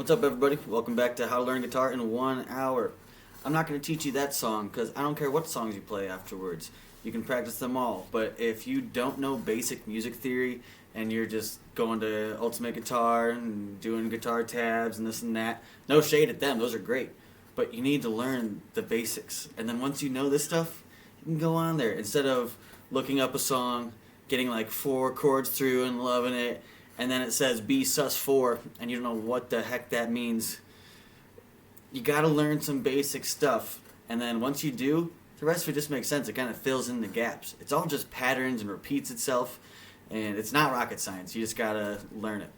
What's up, everybody? Welcome back to How to Learn Guitar in 1 Hour. I'm not going to teach you that song because I don't care what songs you play afterwards. You can practice them all, but if you don't know basic music theory and you're just going to Ultimate Guitar and doing guitar tabs and this and that, no shade at them, those are great. But you need to learn the basics. And then once you know this stuff, you can go on there. Instead of looking up a song, getting like 4 chords through and loving it, and then it says B sus4, and you don't know what the heck that means. You gotta learn some basic stuff, and then once you do, the rest of it just makes sense. It kind of fills in the gaps. It's all just patterns and repeats itself, and it's not rocket science. You just gotta learn it.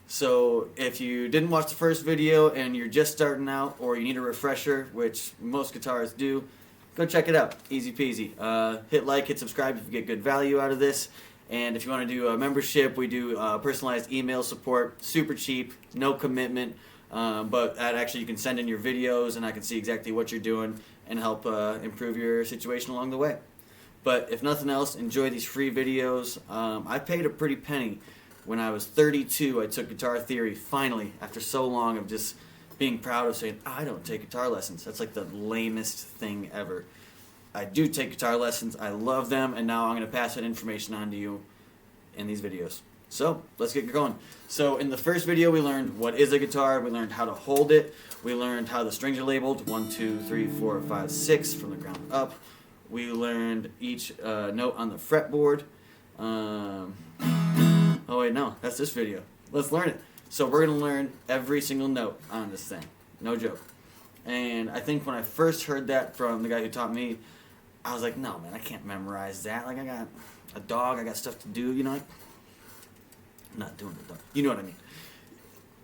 So if you didn't watch the first video and you're just starting out, or you need a refresher, which most guitarists do, go check it out. Easy peasy. Hit like, hit subscribe if you get good value out of this. And if you want to do a membership, we do personalized email support, super cheap, no commitment, but that actually you can send in your videos and I can see exactly what you're doing and help improve your situation along the way. But if nothing else, enjoy these free videos. I paid a pretty penny. When I was 32, I took guitar theory, finally, after so long of just being proud of saying, I don't take guitar lessons. That's like the lamest thing ever. I do take guitar lessons, I love them, and now I'm going to pass that information on to you in these videos. So, let's get going. So, in the first video we learned what is a guitar, we learned how to hold it, we learned how the strings are labeled, 1, 2, 3, 4, 5, 6 from the ground up. We learned each note on the fretboard. Oh wait, no, that's this video. Let's learn it. So we're going to learn every single note on this thing. No joke. And I think when I first heard that from the guy who taught me, I was like, no, man, I can't memorize that. Like, I got a dog, I got stuff to do, you know? I'm not doing it, though. You know what I mean.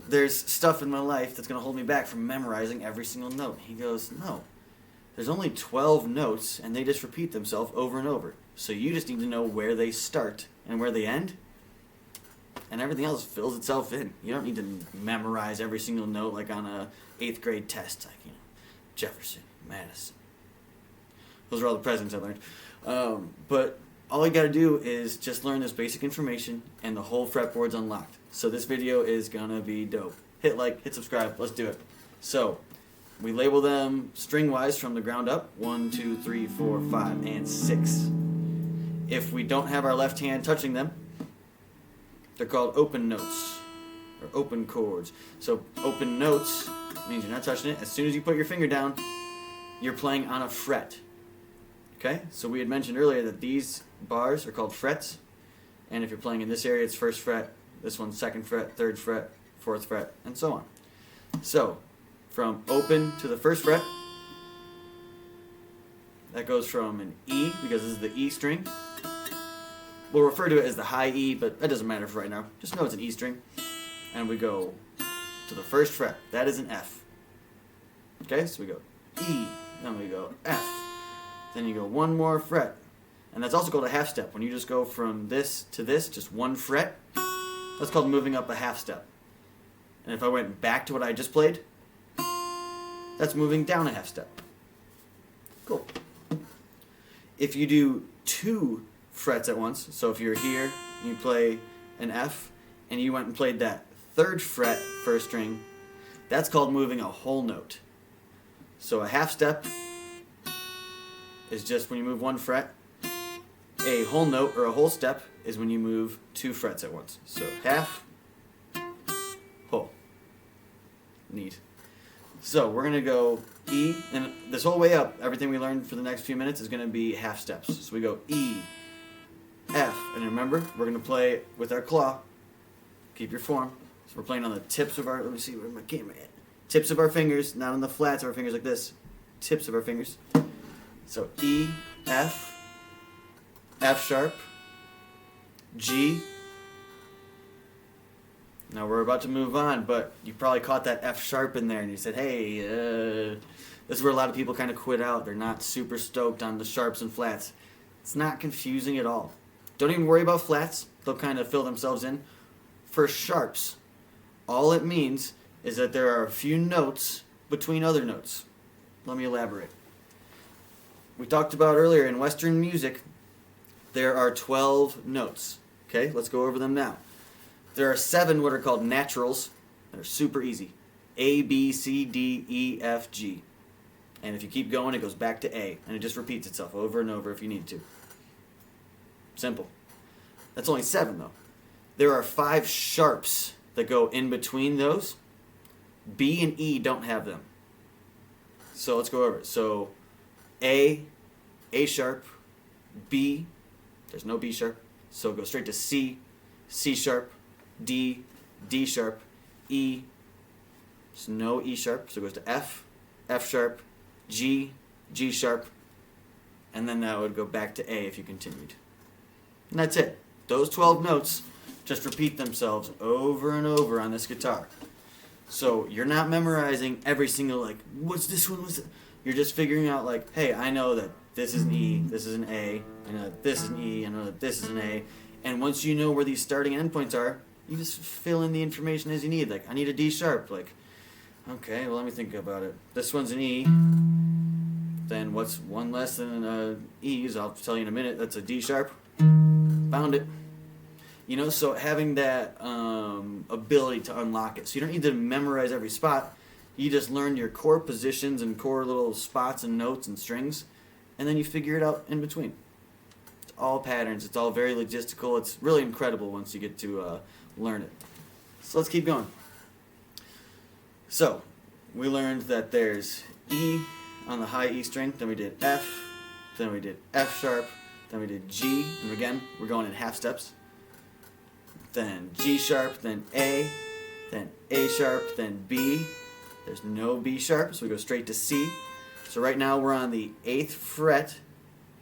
There's stuff in my life that's going to hold me back from memorizing every single note. He goes, no. There's only 12 notes, and they just repeat themselves over and over. So you just need to know where they start and where they end, and everything else fills itself in. You don't need to memorize every single note like on a 8th grade test, like, you know, Jefferson, Madison. Those are all the presidents I learned. But all you got to do is just learn this basic information, and the whole fretboard's unlocked. So this video is going to be dope. Hit like, hit subscribe, let's do it. So, we label them string-wise from the ground up. 1, 2, 3, 4, 5, and 6. If we don't have our left hand touching them, they're called open notes, or open chords. So open notes means you're not touching it. As soon as you put your finger down, you're playing on a fret. Okay? So we had mentioned earlier that these bars are called frets, and if you're playing in this area, it's 1st fret, this one's 2nd fret, 3rd fret, 4th fret, and so on. So, from open to the 1st fret, that goes from an E, because this is the E string. We'll refer to it as the high E, but that doesn't matter for right now. Just know it's an E string. And we go to the 1st fret. That is an F. Okay, so we go E, then we go F. Then you go 1 more fret. And that's also called a half step. When you just go from this to this, just 1 fret, that's called moving up a half step. And if I went back to what I just played, that's moving down a half step. Cool. If you do 2 frets at once, so if you're here and you play an F and you went and played that 3rd fret 1st string, that's called moving a whole note. So a half step is just when you move 1 fret. A whole note or a whole step is when you move 2 frets at once. So half, whole. Neat. So we're going to go E, and this whole way up, everything we learned for the next few minutes is going to be half steps. So we go E, F, and remember, we're going to play with our claw. Keep your form. So we're playing on the tips of our, let me see where my camera at. Tips of our fingers, not on the flats of our fingers like this. Tips of our fingers. So E, F, F sharp, G. Now we're about to move on, but you probably caught that F sharp in there and you said, hey, this is where a lot of people kind of quit out. They're not super stoked on the sharps and flats. It's not confusing at all. Don't even worry about flats. They'll kind of fill themselves in. For sharps, all it means is that there are a few notes between other notes. Let me elaborate. We talked about earlier in Western music, there are 12 notes. Okay, let's go over them now. There are 7 what are called naturals. They're super easy. A, B, C, D, E, F, G. And if you keep going, it goes back to A. And it just repeats itself over and over if you need to. Simple. That's only 7, though. There are 5 sharps that go in between those. B and E don't have them. So let's go over it. So A sharp, B, there's no B sharp. So go straight to C, C sharp, D, D sharp, E, there's no E sharp. So it goes to F, F sharp, G, G sharp, and then that would go back to A if you continued. And that's it. Those 12 notes just repeat themselves over and over on this guitar. So you're not memorizing every single, like, what's this one? What's it? You're just figuring out, like, hey, I know that this is an E, this is an A, I know that this is an E, I know that this is an A. And once you know where these starting and end points are, you just fill in the information as you need. Like, I need a D sharp. Like, okay, well, let me think about it. This one's an E. Then what's one less than an E's? I'll tell you in a minute. That's a D sharp. Found it. You know, so having that ability to unlock it. So you don't need to memorize every spot. You just learn your core positions and core little spots and notes and strings, and then you figure it out in between. It's all patterns. It's all very logistical. It's really incredible once you get to learn it. So let's keep going. So we learned that there's E on the high E string, then we did F, then we did F sharp, then we did G, and again, we're going in half steps. Then G sharp, then A sharp, then B. There's no B sharp, so we go straight to C. So right now we're on the 8th fret.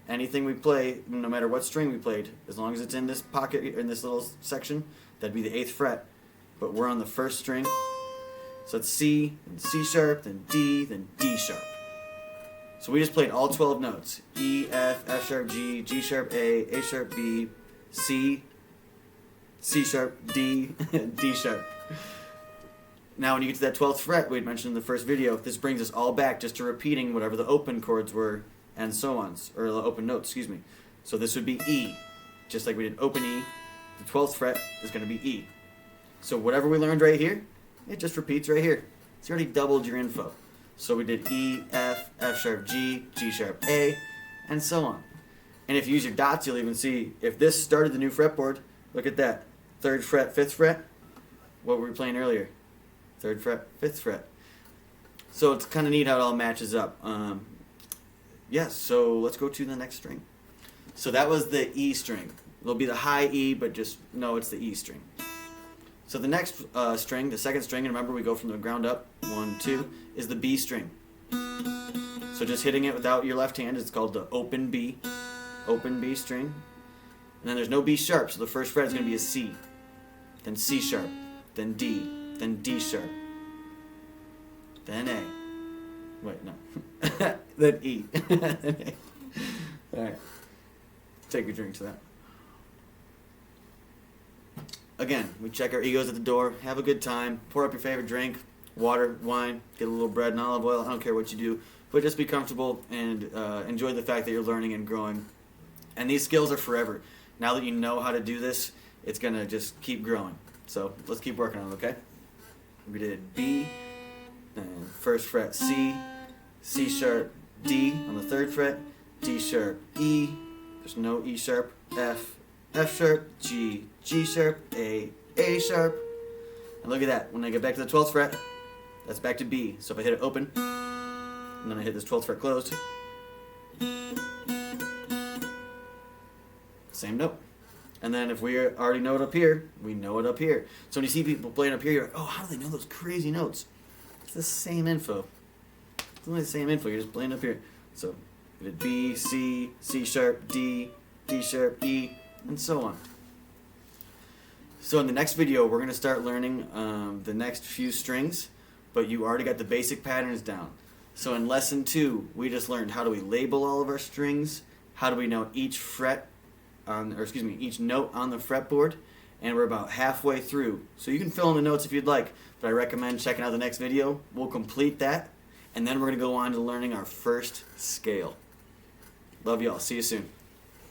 Anything we play, no matter what string we played, as long as it's in this pocket, in this little section, that'd be the 8th fret. But we're on the 1st string. So it's C, then C sharp, then D sharp. So we just played all 12 notes. E, F, F sharp, G, G sharp, A sharp, B, C, C sharp, D, D sharp. Now when you get to that 12th fret we had mentioned in the first video, this brings us all back just to repeating whatever the open chords were and so on, or the open notes, excuse me. So this would be E. Just like we did open E, the 12th fret is going to be E. So whatever we learned right here, it just repeats right here. It's already doubled your info. So we did E, F, F sharp, G, G sharp, A, and so on. And if you use your dots, you'll even see if this started the new fretboard, look at that. 3rd fret, 5th fret. What were we playing earlier? 3rd fret, 5th fret. So it's kind of neat how it all matches up. Yes, so let's go to the next string. So that was the E string. It'll be the high E, but just know it's the E string. So the next string, the 2nd string, and remember we go from the ground up, 1, 2, is the B string. So just hitting it without your left hand, it's called the open B string. And then there's no B sharp, so the 1st fret is going to be a C, then C sharp, then D, then D sharp, then A. Wait, no. Then E. Then A. Alright. Take a drink to that. Again, we check our egos at the door, have a good time, pour up your favorite drink, water, wine, get a little bread and olive oil, I don't care what you do, but just be comfortable and enjoy the fact that you're learning and growing. And these skills are forever. Now that you know how to do this, it's going to just keep growing. So let's keep working on it, okay? We did B, then 1st fret C, C sharp, D on the 3rd fret, D sharp, E, there's no E sharp, F, F sharp, G, G sharp, A sharp. And look at that. When I get back to the 12th fret, that's back to B. So if I hit it open, and then I hit this 12th fret closed, same note. And then if we already know it up here, we know it up here. So when you see people playing up here, you're like, oh, how do they know those crazy notes? It's the same info. It's only the same info. You're just playing up here. So we did B, C, C sharp, D, D sharp, E, and so on. So in the next video, we're going to start learning the next few strings, but you already got the basic patterns down. So in lesson 2, we just learned how do we label all of our strings, how do we know each fret, each note on the fretboard, and we're about halfway through. So you can fill in the notes if you'd like, but I recommend checking out the next video. We'll complete that, and then we're going to go on to learning our first scale. Love y'all. See you soon.